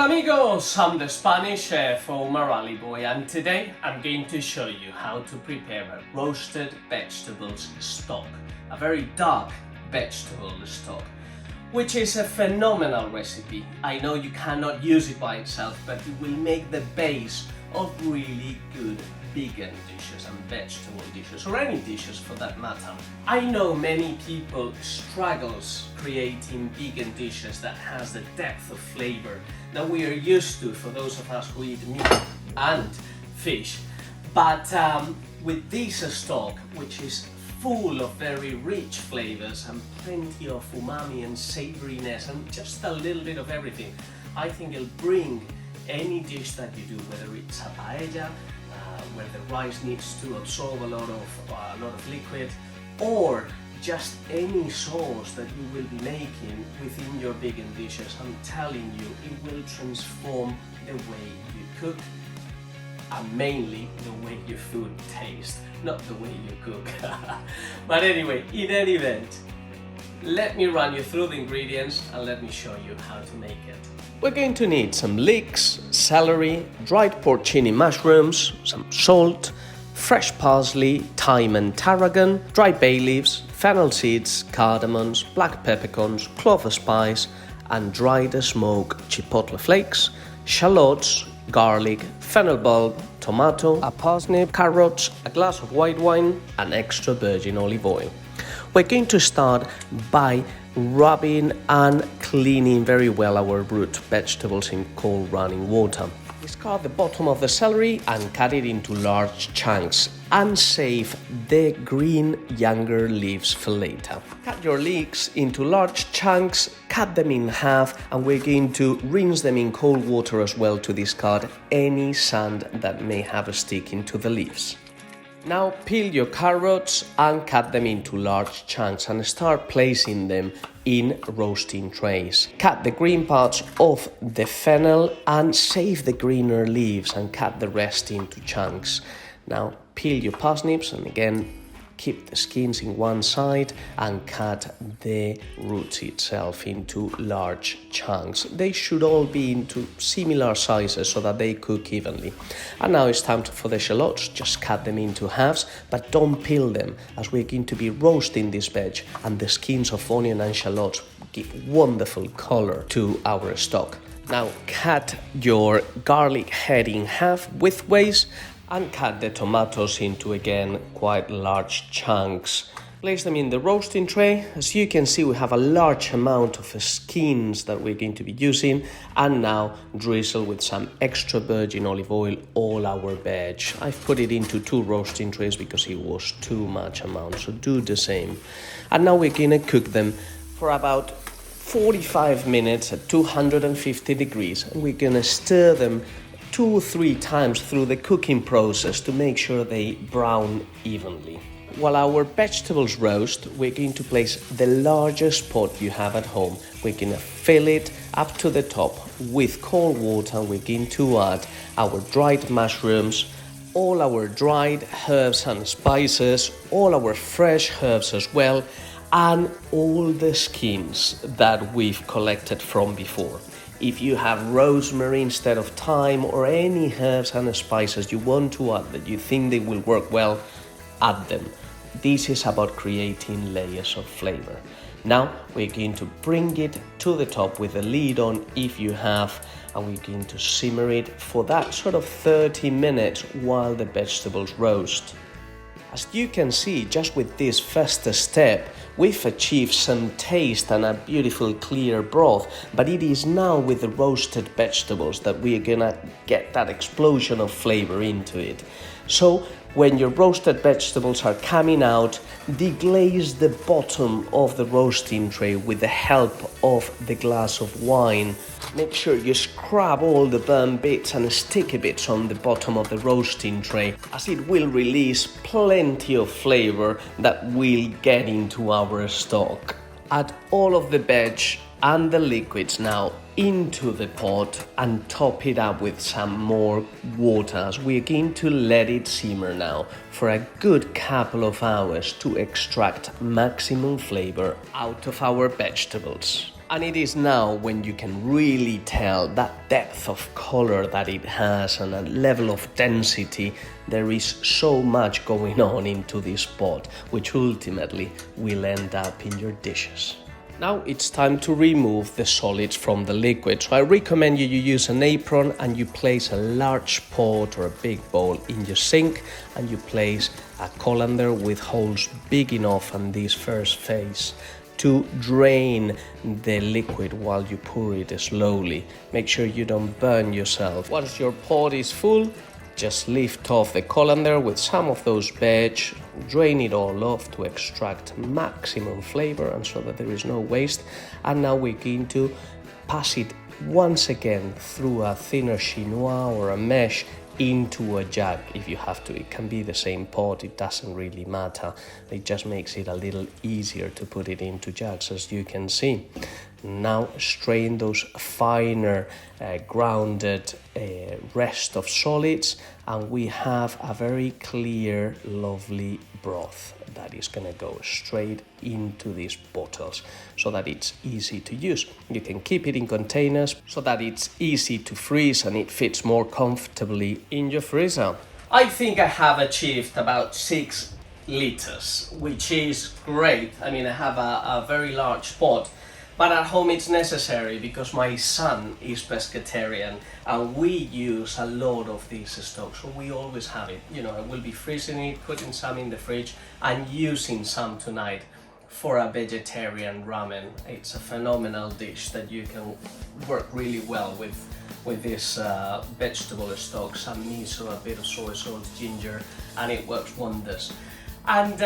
Hola amigos, I'm the Spanish chef Omar Allibhoy, and today I'm going to show you how to prepare a roasted vegetables stock, a very dark vegetable stock, which is a phenomenal recipe. I know you cannot use it by itself, but it will make the base of really good vegan dishes and vegetable dishes, or any dishes for that matter. I know many people struggles creating vegan dishes that has the depth of flavor that we are used to for those of us who eat meat and fish. But with this stock, which is full of very rich flavors and plenty of umami and savoriness and just a little bit of everything, I think it'll bring any dish that you do, whether it's a paella, where the rice needs to absorb a lot of liquid, or just any sauce that you will be making within your vegan dishes. I'm telling you, it will transform the way you cook, and mainly the way your food tastes, not the way you cook. But anyway, in any event, let me run you through the ingredients and let me show you how to make it. We're going to need some leeks, celery, dried porcini mushrooms, some salt, fresh parsley, thyme and tarragon, dried bay leaves, fennel seeds, cardamoms, black peppercorns, clove of spice, and dried smoked chipotle flakes, shallots, garlic, fennel bulb, tomato, a parsnip, carrots, a glass of white wine, and extra virgin olive oil. We're going to start by rubbing and cleaning very well our root vegetables in cold running water. Discard the bottom of the celery and cut it into large chunks, and save the green younger leaves for later. Cut your leeks into large chunks, cut them in half, and we're going to rinse them in cold water as well to discard any sand that may have sticking to the leaves. Now peel your carrots and cut them into large chunks and start placing them in roasting trays. Cut the green parts off the fennel and save the greener leaves and cut the rest into chunks. Now peel your parsnips and again keep the skins in one side and cut the roots itself into large chunks. They should all be into similar sizes so that they cook evenly. And now it's time for the shallots. Just cut them into halves, but don't peel them, as we're going to be roasting this veg, and the skins of onion and shallots give wonderful color to our stock. Now cut your garlic head in half widthways and cut the tomatoes into, again, quite large chunks. Place them in the roasting tray. As you can see, we have a large amount of skins that we're going to be using, and now drizzle with some extra virgin olive oil all our veg. I've put it into 2 roasting trays because it was too much amount, so do the same. And now we're gonna cook them for about 45 minutes at 250 degrees, and we're gonna stir them 2 or 3 times through the cooking process to make sure they brown evenly. While our vegetables roast, we're going to place the largest pot you have at home. We're going to fill it up to the top with cold water. We're going to add our dried mushrooms, all our dried herbs and spices, all our fresh herbs as well, and all the skins that we've collected from before. If you have rosemary instead of thyme, or any herbs and spices you want to add that you think they will work well, add them. This is about creating layers of flavor. Now we're going to bring it to the top with the lid on if you have, and we're going to simmer it for that sort of 30 minutes while the vegetables roast. As you can see, just with this first step, we've achieved some taste and a beautiful clear broth, but it is now with the roasted vegetables that we're gonna get that explosion of flavor into it. So when your roasted vegetables are coming out, deglaze the bottom of the roasting tray with the help of the glass of wine. Make sure you scrub all the burnt bits and sticky bits on the bottom of the roasting tray, as it will release plenty of flavor that will get into our stock. Add all of the veg and the liquids now into the pot and top it up with some more water, as we're going to let it simmer now for a good couple of hours to extract maximum flavor out of our vegetables. And it is now when you can really tell that depth of color that it has and a level of density. There is so much going on into this pot, which ultimately will end up in your dishes. Now it's time to remove the solids from the liquid. So I recommend you use an apron and you place a large pot or a big bowl in your sink, and you place a colander with holes big enough on this first phase to drain the liquid while you pour it slowly. Make sure you don't burn yourself. Once your pot is full, just lift off the colander with some of those veg, drain it all off to extract maximum flavor and so that there is no waste. And now we're going to pass it once again through a thinner chinois or a mesh into a jug if you have to. It can be the same pot, it doesn't really matter. It just makes it a little easier to put it into jugs, as you can see. Now strain those finer grounded rest of solids, and we have a very clear, lovely broth that is going to go straight into these bottles so that it's easy to use. You can keep it in containers so that it's easy to freeze and it fits more comfortably in your freezer. I think I have achieved about 6 liters, which is great. I mean, I have a very large pot, but at home it's necessary because my son is pescatarian and we use a lot of this stock, so we always have it. You know, I will be freezing it, putting some in the fridge and using some tonight for a vegetarian ramen. It's a phenomenal dish that you can work really well with this vegetable stock, some miso, a bit of soy sauce, ginger, and it works wonders. And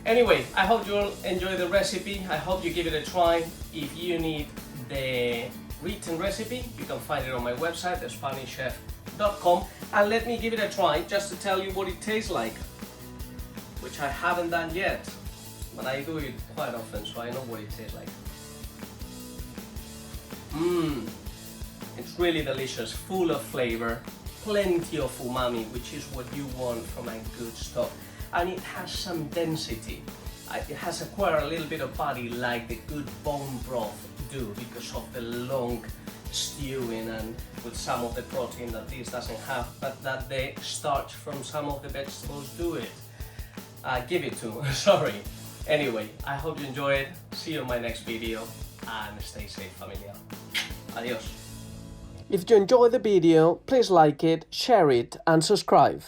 anyway, I hope you'll enjoy the recipe. I hope you give it a try. If you need the written recipe, you can find it on my website, thespanishchef.com, and let me give it a try just to tell you what it tastes like, which I haven't done yet, but I do it quite often, so I know what it tastes like. It's really delicious, full of flavor, plenty of umami, which is what you want from a good stock. And it has some density. It has acquired a little bit of body like the good bone broth do because of the long stewing and with some of the protein that this doesn't have, but that the starch from some of the vegetables do it. Give it to, sorry. Anyway, I hope you enjoy it. See you in my next video and stay safe, familia. Adios. If you enjoyed the video, please like it, share it and subscribe.